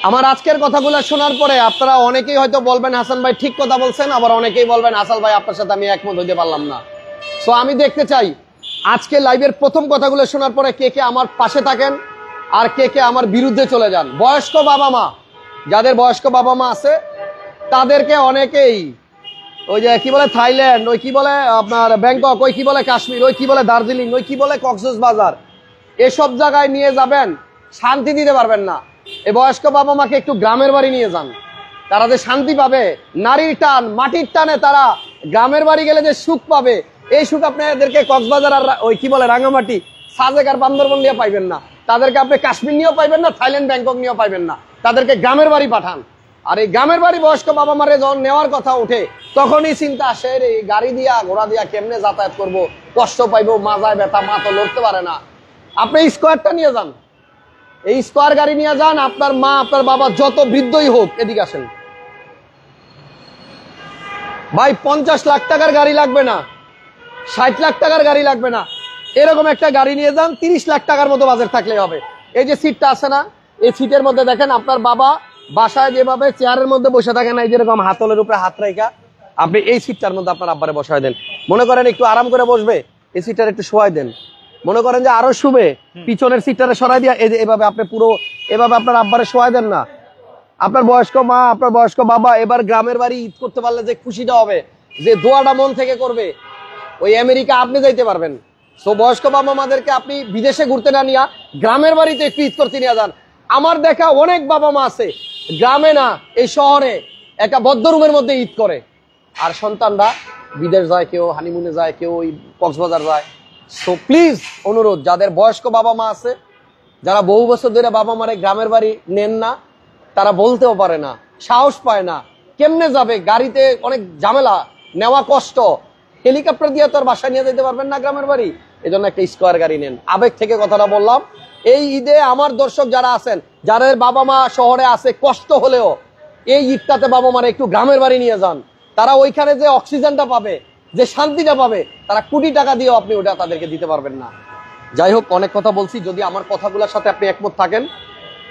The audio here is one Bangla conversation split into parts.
আমার আজকের কথাগুলো শোনার পরে আপনারা অনেকেই হয়তো বলবেন হাসান ভাই ঠিক কথা বলছেন, আবার অনেকেই বলবেন হাসান ভাই আপনার সাথে আমি একমত হইতে পারলাম না। সো আমি দেখতে চাই আজকে লাইভের প্রথম কথাগুলো শোনার পরে কে কে আমার পাশে থাকেন আর কে কে আমার বিরুদ্ধে চলে যান। বয়স্ক বাবা মা, যাদের বয়স্ক বাবা মা আছে তাদেরকে অনেকেই ওই যে কি বলে থাইল্যান্ড, ওই কি বলে আপনার ব্যাংকক, ওই কি বলে কাশ্মীর, ওই কি বলে দার্জিলিং, ওই কি বলে কক্সবাজার, এসব জায়গায় নিয়ে যাবেন, শান্তি দিতে পারবেন না। এই বয়স্ক বাবা মাকে একটু গ্রামের বাড়ি নিয়ে যান, তারা যে শান্তি পাবে, নারীর টান মাটির টানে তারা গ্রামের বাড়ি গেলে যে সুখ পাবে, এই সুখ আপনাদেরকে কক্সবাজার আর ওই কি বলে রাঙামাটি, সাজেক আর বান্দরবন নিয়ে পাইবেন না। তাদেরকে আপনি কাশ্মীর নিয়েও পাইবেন না, থাইল্যান্ড ব্যাংকক নিয়েও পাইবেন না। তাদেরকে গ্রামের বাড়ি পাঠান। আর এই গ্রামের বাড়ি বয়স্ক বাবা মারে যখন নেওয়ার কথা ওঠে তখনই চিন্তা আসে এই গাড়ি দিয়া ঘোড়া দিয়া কেমনে যাতায়াত করব, কষ্ট পাইবো, মাজায় ব্যথা, মা তো লড়তে পারে না। আপনি স্কোয়ারটা নিয়ে যান, এই স্কোয়ার গাড়ি নিয়ে যান। আপনার মা আপনার বাবা যত বৃদ্ধই হোক, এদিকে আসেন ভাই, 50 লাখ টাকার গাড়ি লাগবে না, 60 লাখ টাকার গাড়ি লাগবে না, এরকম একটা গাড়ি নিয়ে যান। 30 লাখ টাকার মতো বাজেট থাকলেই হবে। এই যে সিটটা আছে না, এই সিটের মধ্যে দেখেন আপনার বাবা বাসায় যেভাবে চেয়ারের মধ্যে বসে থাকেন, এই যেরকম হাতলের উপরে হাত রেখা, আপনি এই সিটটার মধ্যে আপনার আব্বারে বসায় দেন। মনে করেন একটু আরাম করে বসবে, এই সিটটার একটু শোয়াই দেন। মনে করেন যে আরো শুবে, পিছনের সিটটারে সরাই দিয়া এই যে এভাবে আপনি পুরো এভাবে আপনার আব্বারে শোয়াই দেন না। আপনার বয়স্ক মা আপনার বয়স্ক বাবা এবার গ্রামের বাড়ি ঈদ করতে পারলে যে খুশিটা হবে, যে দোয়াটা মন থেকে করবে, ওই আমেরিকা আপনি যাইতে পারবেন। সো বয়স্ক বাবা মাদেরকে আপনি বিদেশে ঘুরতে না নিয়ে গ্রামের বাড়িতে একটু ঈদ করতে নিয়ে যান। আমার দেখা অনেক বাবা মা আছে গ্রামে না এই শহরে একটা বদ্ধ রুমের মধ্যে ঈদ করে, আর সন্তানরা বিদেশ যায়, কেউ হানিমুনে যায়, কেউ ওই কক্সবাজার যায়। সো প্লিজ অনুরোধ, যাদের বয়স্ক বাবা মা আছে, যারা বহু বছর ধরে বাবা মারে গ্রামের বাড়ি নেন না, তারা বলতেও পারে না, সাহস পায় না, কেমনে যাবে, গাড়িতে অনেক ঝামেলা, নেওয়া কষ্ট, হেলিকপ্টার দিয়ে তো আর বাসায় নিয়ে যেতে পারবেন না গ্রামের বাড়ি, এজন্য একটা স্কোয়ার গাড়ি নেন। আবেগ থেকে কথাটা বললাম। এই ঈদে আমার দর্শক যারা আছেন, যাদের বাবা মা শহরে আছে, কষ্ট হলেও এই ঈদটাতে বাবা মারে একটু গ্রামের বাড়ি নিয়ে যান। তারা ওইখানে যে অক্সিজেনটা পাবে, যে শান্তিটা পাবে, তারা কোটি টাকা দিয়েও আপনি ওটা তাদেরকে দিতে পারবেন না। যাই হোক, অনেক কথা বলছি। যদি আমার কথাগুলোর সাথে আপনি একমত থাকেন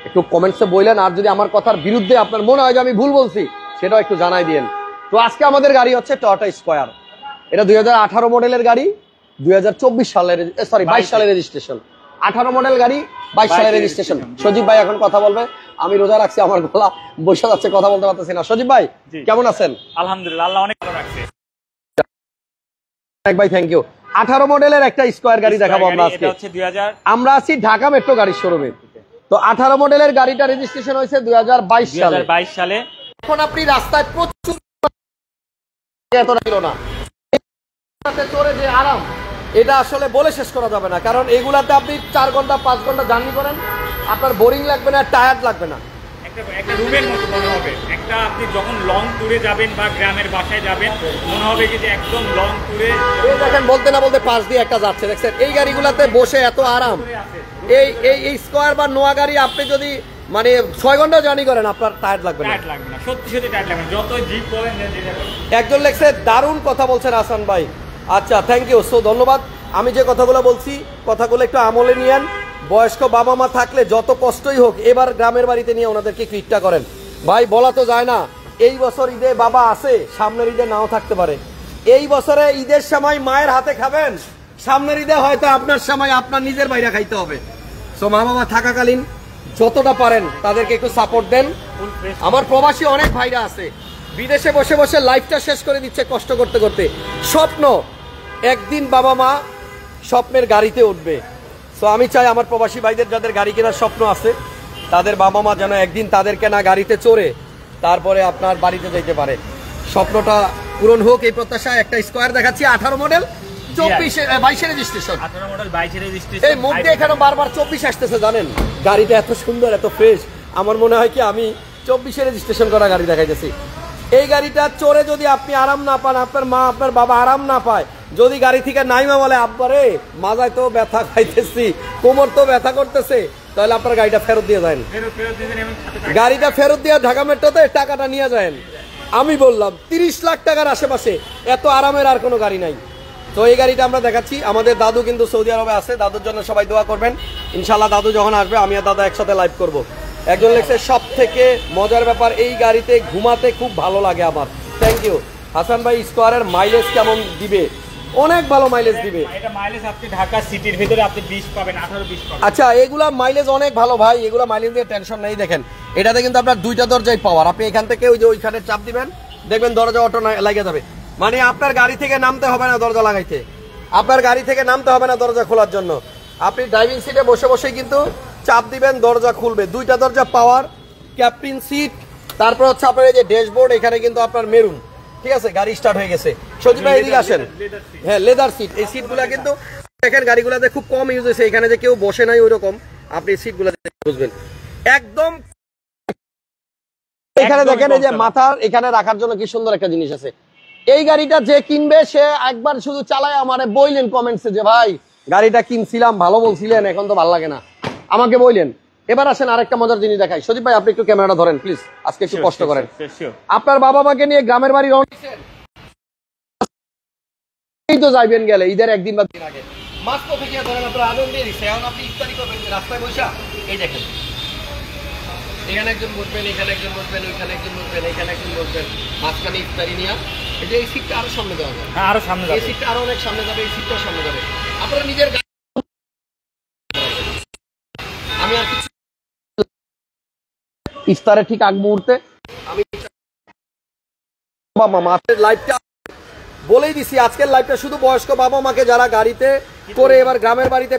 একটু কমেন্টসে বললেন, আর যদি আমার কথার বিরুদ্ধে আপনার মনে হয় যে আমি ভুল বলছি, সেটাও একটু জানাই দিন। তো আজকে আমাদের গাড়ি হচ্ছে টয়োটা স্কয়ার। এটা 2018 মডেলের গাড়ি, 2024 সালের, সরি 22 সালের রেজিস্ট্রেশন। 18 মডেল গাড়ি, 22 সালের রেজিস্ট্রেশন। সজীব ভাই এখন কথা বলবে, আমি রোজা রাখছি, আমার গলা বসে যাচ্ছে, কথা বলতে পারতেছি না। সজীব ভাই কেমন আছেন? আলহামদুলিল্লাহ, আল্লাহ অনেক ভালো রাখছে ভাই, থ্যাংক ইউ। 18 মডেলের একটা স্কয়ার গাড়ি দেখাবো আমরা আজকে। আমরা আছি ঢাকা মেট্রো গাড়ির শোরুমে। তো 18 মডেলের গাড়িটা রেজিস্ট্রেশন হয়েছে 2022 সালে। এখন আপনি রাস্তায় প্রচুর ছিল না, চড়ে যে আরাম, এটা আসলে বলে শেষ করা যাবে না। কারণ এগুলাতে আপনি 4 ঘন্টা 5 ঘন্টা জার্নি করেন, আপনার বোরিং লাগবে না, টায়ার্ড লাগবে না। একটা রুমের মতো মনে হবে। একটা আপনি যখন লং ট্যুরে যাবেন বা গ্রামের বাসায় যাবেন, মনে হবে যে একদম লং ট্যুরে। এই দেখেন, বলতে না বলতে পাশ দিয়ে একটা যাচ্ছে, দেখছেন? এই গাড়িগুলাতে বসে এত আরাম। এই স্কয়ার বা নোয়া গাড়ি আপনি যদি মানে 6 ঘন্টা জার্নি করেন, আপনার টায়ার্ড লাগবে না। সত্যি সত্যি টায়ার্ড লাগবে না, যত জিপ বলেন। একজন লেখছে দারুণ কথা বলছেন হাসান ভাই। আচ্ছা, থ্যাংক ইউ, সো ধন্যবাদ। আমি যে কথাগুলো বলছি, কথাগুলো একটু আমলে নিয়েন। বয়স্ক বাবা মা থাকলে যত কষ্টই হোক, এবার গ্রামের বাড়িতে নিয়ে ওনাদেরকে একটু ঈদটা করেন। ভাই, বলা তো যায় না, এই বছর ঈদে বাবা আছে, সামনের ঈদে নাও থাকতে পারে। এই বছরে ঈদের সময় মায়ের হাতে খাবেন, সামনের ঈদে হয়তো আপনার সময় আপনার নিজের বাইরে খাইতে হবে। সো মা বাবা থাকাকালীন যতটা পারেন তাদেরকে একটু সাপোর্ট দেন। আমার প্রবাসী অনেক ভাইরা আছে, বিদেশে বসে বসে লাইফটা শেষ করে দিচ্ছে কষ্ট করতে করতে। স্বপ্ন একদিন বাবা মা স্বপ্নের গাড়িতে উঠবে। সো আমি চাই আমার প্রবাসী ভাইদের যাদের গাড়ি কেনার স্বপ্ন আছে, তাদের বাবা মা যেন একদিন তাদের কেনা গাড়িতে চড়ে তারপরে আপনার বাড়িতে যেতে পারে। স্বপ্নটা পূরণ হোক এই প্রত্যাশায় একটা স্কয়ার দেখাচ্ছি। 18 মডেল, 22 রেজিস্ট্রেশন। এই মধ্যে এখানে বারবার 24 আসতেছে, জানেন? গাড়িটা এত সুন্দর, এত ফ্রেশ, আমার মনে হয় কি আমি 24 রেজিস্ট্রেশন করা গাড়ি দেখাইতেছি। এই গাড়িটা চড়ে যদি আপনি আরাম না পান, আপনার মা আপনার বাবা আরাম না পায়, যদি গাড়ি থেকে নাইমা বলে আব্বারে মাজায় তো ব্যথা খাইতেছি, কোমর তো ব্যথা করতেছে, তাহলে আপনার গাড়িটা ফেরত দিয়ে যান। গাড়িটা ফেরত দিয়ে ঢাকা মেট্রোতে টাকাটা নিয়ে যান। আমি বললাম 30 লাখ টাকার আশেপাশে এত আরামের আর কোনো গাড়ি নাই। তো এই গাড়িটা আমরা দেখাচ্ছি। আমাদের দাদু কিন্তু সৌদি আরবে আছে, দাদুর জন্য সবাই দোয়া করবেন। ইনশাল্লাহ দাদু যখন আসবে আমি আর দাদা একসাথে লাইভ করব। একজন লেখছে সব থেকে মজার ব্যাপার এই গাড়িতে ঘুমাতে খুব ভালো লাগে আমার। থ্যাংক ইউ হাসান ভাই। স্কোয়ারের মাইলেজ কেমন দিবে? অনেক ভালো মাইলেজ দিবে। এটা মাইলেজ আপনি ঢাকা সিটির ভিতরে আপনি 20 পাবেন, 18-20 পাবেন। আচ্ছা, এগুলা মাইলেজ অনেক ভালো ভাই, এগুলা মাইলেজ দিয়ে টেনশন নেই। দেখেন এটাতে কিন্তু আপনার দুইটা দরজায় পাওয়ার, আপনি এখান থেকে ওই যে ওইখানে চাপ দিবেন, দেখবেন দরজা অটো লাগে যাবে। মানে আপনার গাড়ি থেকে নামতে হবে না দরজা লাগাইতে, আপনার গাড়ি থেকে নামতে হবে না দরজা খোলার জন্য। আপনি ড্রাইভিং সিটে বসে বসে কিন্তু চাপ দিবেন, দরজা খুলবে। দুইটা দরজা পাওয়ার, ক্যাপ্টেন সিট, তারপর হচ্ছে আপনার এই যে ড্যাশবোর্ড, এখানে কিন্তু আপনার মেরুন। ঠিক আছে, গাড়ি স্টার্ট হয়ে গেছে। সজীব ভাই এদিকে আসেন। হ্যাঁ, লেদার সিট। এই সিটগুলা কিন্তু দেখেন গাড়িগুলাতে খুব কম ইউজ হয়েছে, এখানে যে কেউ বসে নাই ওইরকম, আপনি সিটগুলা বুঝবেন একদম। এখানে দেখেন এই যে মাথার এখানে রাখার জন্য কি সুন্দর একটা জিনিস আছে। এই গাড়িটা যে কিনবে সে একবার শুধু চালায় আমারে বললেন কমেন্টসে যে ভাই গাড়িটা কিনছিলাম ভালো বলছিলেন, এখন তো ভালো লাগে না, আমাকে বললেন। এবার আসেন আরেকটা মজার জিনিস দেখাই। সজীব ভাই আপনি একটু ক্যামেরাটা ধরেন প্লিজ, আজকে একটু কষ্ট করেন। আপনার বাবা মাকে নিয়ে গ্রামের বাড়ি রওনা দিয়েছেন, এই তো যাইবেন গেলে ঈদের একদিন বা দিন আগে মাস্ক থেকে ধরেন আপনার আগুন দিয়ে দিচ্ছে, এখন আপনি ইফতারি করবেন রাস্তায় বসা। এই দেখেন এখানে একজন বসবেন, এখানে একজন বসবেন, ওইখানে একজন বসবেন, এখানে একজন বসবেন, মাঝখানে ইফতারি নিয়ে। এই যে এই সিটটা আরো সামনে দেওয়া যাবে, আরো সামনে যাবে, এই সিটটা আরো অনেক সামনে যাবে, এই সিটটাও সামনে যাবে। আপনারা নিজের আমি আর কিছু ইফতারের ঠিক আগ মুহূর্তে আমি বাবা মাছের লাইভটা বলেই দিছি, আজকের লাইভটা শুধু বয়স্ক বাবা মাকে যারা গাড়িতে করে এবার গ্রামের বাড়িতে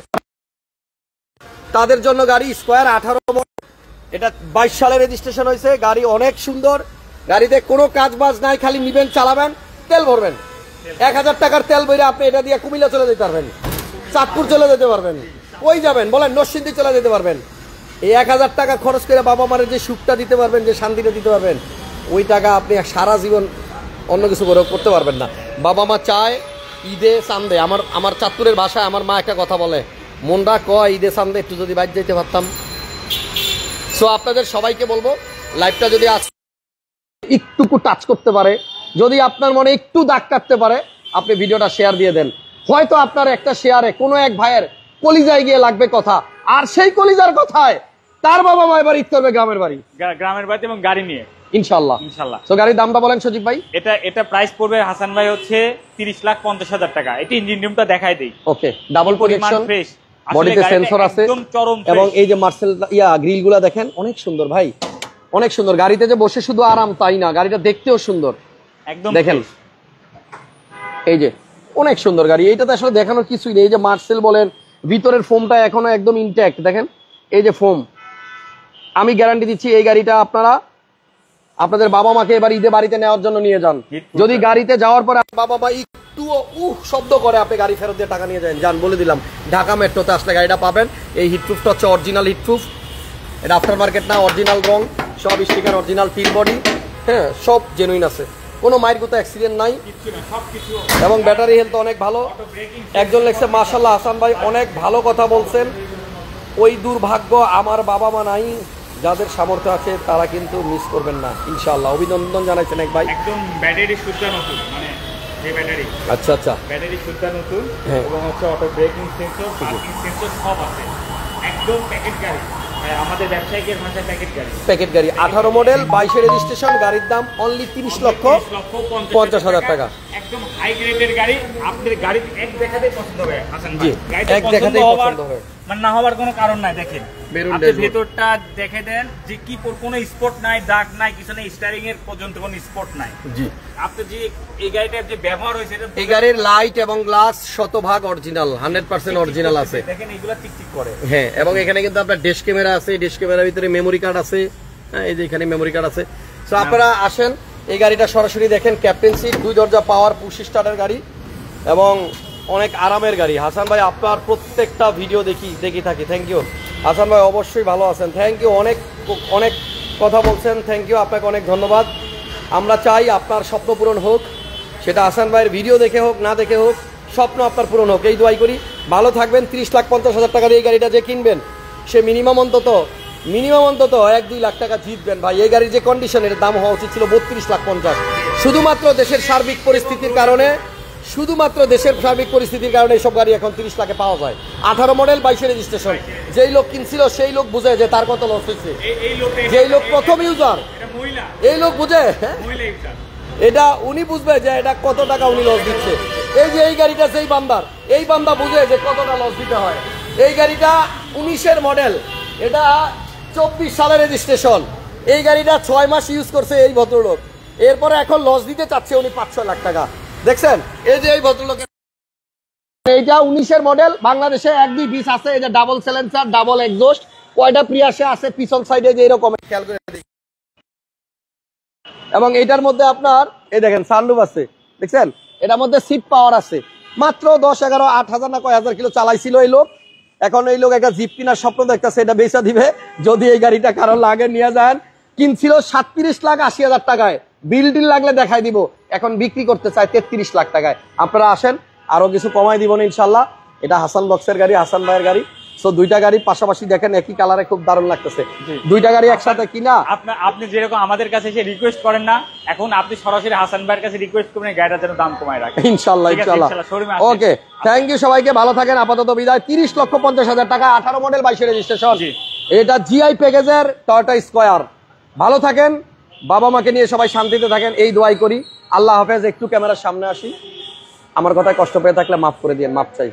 তাদের জন্য গাড়ি স্কোয়ার 18 এটা 22 সালের রেজিস্ট্রেশন হয়েছে। গাড়ি অনেক সুন্দর, গাড়িতে কোনো কাজ বাজ নাই, খালি নিবেন চালাবেন তেল ভরবেন। 1000 টাকার তেল ভরে আপনি এটা দিয়ে কুমিল্লা চলে যেতে পারবেন, চাঁদপুর চলে যেতে পারবেন, ওই যাবেন বলেন নরসিংদী চলে যেতে পারবেন। এই 1000 টাকা খরচ করে বাবা মায়ের যে সুখটা দিতে পারবেন, যে শান্তিটা দিতে পারবেন, ওই টাকা আপনি সারা জীবন অন্য কিছু করে করতে পারবেন না। বাবা মা চায় ঈদে চান্দে, আমার চাঁদপুরের ভাষায় আমার মা একটা কথা বলে, মনটা কয় ঈদে চান্দে একটু যদি বাইরে যেতে পারতাম। সো আপনাদের সবাইকে বলবো লাইভটা যদি একটুকু টাচ করতে পারে, যদি আপনার মনে একটু দাগ কাটতে পারে, আপনি ভিডিওটা শেয়ার দিয়ে দেন। হয়তো আপনার একটা শেয়ারে কোনো এক ভাইয়ের কলিজায় গিয়ে লাগবে কথা, আর সেই কলিজার কথায় তার বাবা মা এবার ঈদ করবে গ্রামের বাড়িতে এবং গাড়ি নিয়ে ইনশাআল্লাহ। তো গাড়ির দামটা বলেন সজীব ভাই। এটা প্রাইস পড়বে হাসান ভাই হচ্ছে 30,50,000 টাকা। এটি ইঞ্জিন রুমটা দেখাই দেই। ওকে, ডাবল প্রজেকশন, ফ্রেশ, বডিতে সেন্সর আছে এবং এই যে মার্সেল গ্রিলগুলা দেখেন অনেক সুন্দর ভাই, অনেক সুন্দর। গাড়িতে যে বসে শুধু আরাম তাই না, গাড়িটা দেখতেও সুন্দর একদম। দেখেন এই যে অনেক সুন্দর গাড়ি, এইটাতে আসলে দেখানোর কিছুই নেই। এই যে মার্সেল বলেন, ভিতরের ফোমটা এখনো একদম ইনট্যাক্ট। দেখেন এই যে ফোম, আমি গ্যারান্টি দিচ্ছি এই গাড়িটা আপনারা আপনাদের বাবা মাকে এবার ঈদে বাড়িতে নেওয়ার জন্য নিয়ে যান। যদি গাড়িতে যাওয়ার পরে বাবা মা একটু শব্দ করে, আপনি গাড়ি ফেরত দিয়ে টাকা নিয়ে যান। বলে দিলাম ঢাকা মেট্রোতে আসলে গাড়িটা পাবেন। এই হিটপ্রুফটা হচ্ছে অরিজিনাল হিটপ্রুফ, এটা আফটার মার্কেট না, অরিজিনাল রং, সব স্টিকার অরিজিনাল, ফিল বডি, হ্যাঁ সব জেনুইন আছে, কোনো মাইরগুতো অ্যাক্সিডেন্ট নাই এবং ব্যাটারি হেলথ অনেক ভালো। একজন লেখছে মাশাআল্লাহ হাসান ভাই অনেক ভালো কথা বলছেন, ওই দুর্ভাগ্য আমার বাবা মা নাই, যাদের সামর্থ্য আছে তারা কিন্তু মিস করবেন না ইনশাআল্লাহ। অভিনন্দন জানাইছেন এক ভাই। একদম ব্যাটারি শুদ্ধ নতুন, মানে যে ব্যাটারি, আচ্ছা আচ্ছা ব্যাটারি শুদ্ধ নতুন এবং হচ্ছে auto breaking sensor, parking sensor সব আছে, একদম প্যাকেট গাড়ি, আমাদের ব্যবসায়িকের ভাষায় প্যাকেট গাড়ি। 18 মডেল 22 রেজিস্ট্রেশন, গাড়ির দাম অনলি 30,50,000 টাকা। একদম হাই গ্রেডের গাড়ি, আপনাদের গাড়ি এক দেখাতেই পছন্দ হবে হাসান ভাই, এক দেখাতেই পছন্দ হবে, মানে না হওয়ার কোনো কারণ নাই। দেখেন আপনি ভেতরটা দেখে দেন যে কি কোনো স্পট নাই, দাগ নাই, কিছু নেই, স্টিয়ারিং এর পর্যন্ত কোনো স্পট নাই। জি, আপনি যে এই গাড়িটার যে ব্যবহার হয়েছে, এই গাড়ির লাইট এবং গ্লাস শতভাগ অরিজিনাল, 100% অরিজিনাল আছে। দেখেন এগুলা টিকটিক করে, হ্যাঁ। এবং এখানে কিন্তু আপনার ড্যাশ ক্যামেরা আছে, ড্যাশ ক্যামেরার ভিতরে মেমোরি কার্ড আছে, হ্যাঁ এই যে এখানে মেমোরি কার্ড আছে। তো আপনারা আসেন এই গাড়িটা সরাসরি দেখেন, ক্যাপ্টেন সিট, 2 দরজা পাওয়ার, পুশ স্টার্টের গাড়ি এবং অনেক আরামের গাড়ি। হাসান ভাই আপনার প্রত্যেকটা ভিডিও দেখি থাকি, থ্যাংক ইউ হাসান ভাই, অবশ্যই ভালো আছেন, থ্যাংক ইউ, অনেক কথা বলছেন, থ্যাংক ইউ, আপনাকে অনেক ধন্যবাদ। আমরা চাই আপনার স্বপ্ন পূরণ হোক, সেটা হাসান ভাইয়ের ভিডিও দেখে হোক না দেখে হোক, স্বপ্ন আপনার পূরণ হোক, এই দোয়াই করি। ভালো থাকবেন। 30,50,000 টাকা দিয়ে এই গাড়িটা যে কিনবেন সে মিনিমাম অন্তত 1-2 লাখ টাকা জিতবেন ভাই। এই গাড়ির যে কন্ডিশন, এর দাম হওয়া উচিত ছিল 32,50,000, শুধুমাত্র দেশের সার্বিক পরিস্থিতির কারণে শুধুমাত্র দেশের সার্বিক পরিস্থিতির কারণে এইসব গাড়ি এখন 30 লাখে পাওয়া যায়। 18 মডেল 22 রেজিস্ট্রেশন। যেই লোক কিনছিল সেই লোক বুঝে যে তার কত লস হয়েছে। যেই লোক প্রথম ইউজার এই লোক বুঝে, এটা উনি বুঝবে যে এটা কত টাকা উনি লস দিচ্ছে। এই যে এই গাড়িটা সেই বান্দার, এই বান্দা বুঝে যে কতটা লস দিতে হয়। এই গাড়িটা 19-এর মডেল, এটা 24 সালের রেজিস্ট্রেশন। এই গাড়িটা 6 মাস ইউজ করছে এই ভদ্রলোক, এরপরে এখন লস দিতে চাচ্ছে উনি 5-6 লাখ টাকা। দেখছেন এই যে এই ভদ্রলোকের, এইটা 19-এর মডেল, বাংলাদেশে 1-2 আছে। এই যে ডাবল সাইলেন্সার, ডাবল এক্সস্ট, কয়টা প্রিয়াসে আছে পিছন সাইডে যে এরকম খেয়াল করে দেখি। এবং এটার মধ্যে আপনার এই দেখেন সানরুফ আছে, দেখছেন এটার মধ্যে সিট পাওয়ার আছে। মাত্র 10, 11, 8,000 না কয় হাজার কিলো চালাইছিল এই লোক। এখন এই লোক একটা জিপ কেনার স্বপ্ন দেখতেছে, এটা বেচা দিবে। যদি এই গাড়িটা কারো লাগে নিয়ে যান। কিনছিল 37,80,000 টাকায়, বিল টিল লাগলে দেখাই দিব। এখন বিক্রি করতে চায় 33 লাখ টাকায়। আপনারা আসেন, আরো কিছু কমাই দিব না ইনশাল্লাহ। এটা হাসান বক্সের গাড়ি, হাসান ভাইয়ের গাড়ি। সো দুইটা গাড়ি পাশাপাশি দেখেন, একই কালারে, খুব দারুণ লাগতেছে। দুইটা গাড়ি একসাথে কিনা আপনি যেরকম আমাদের কাছে এসে রিকোয়েস্ট করেন না, এখন আপনি সরাসরি হাসান ভাইয়ের কাছে রিকোয়েস্ট করবেন গাড়িটার জন্য দাম কমায় রাখেন ইনশাল্লাহ। ইনশাল্লাহ, ওকে, থ্যাংক ইউ সবাইকে, ভালো থাকেন। আপাতত বিদায়। 30,50,000 টাকা, 18 মডেল, 22 রেজিস্ট্রেশন। এটা জিআই প্যাকেজের টয়োটা স্কয়ার। ভালো থাকেন, বাবা মাকে নিয়ে সবাই শান্তিতে থাকেন, এই দোয়াই করি। আল্লাহ হাফেজ। একটু ক্যামেরার সামনে আসি, আমার কথায় কষ্ট পেয়ে থাকলে মাফ করে দিয়েন, মাফ চাই।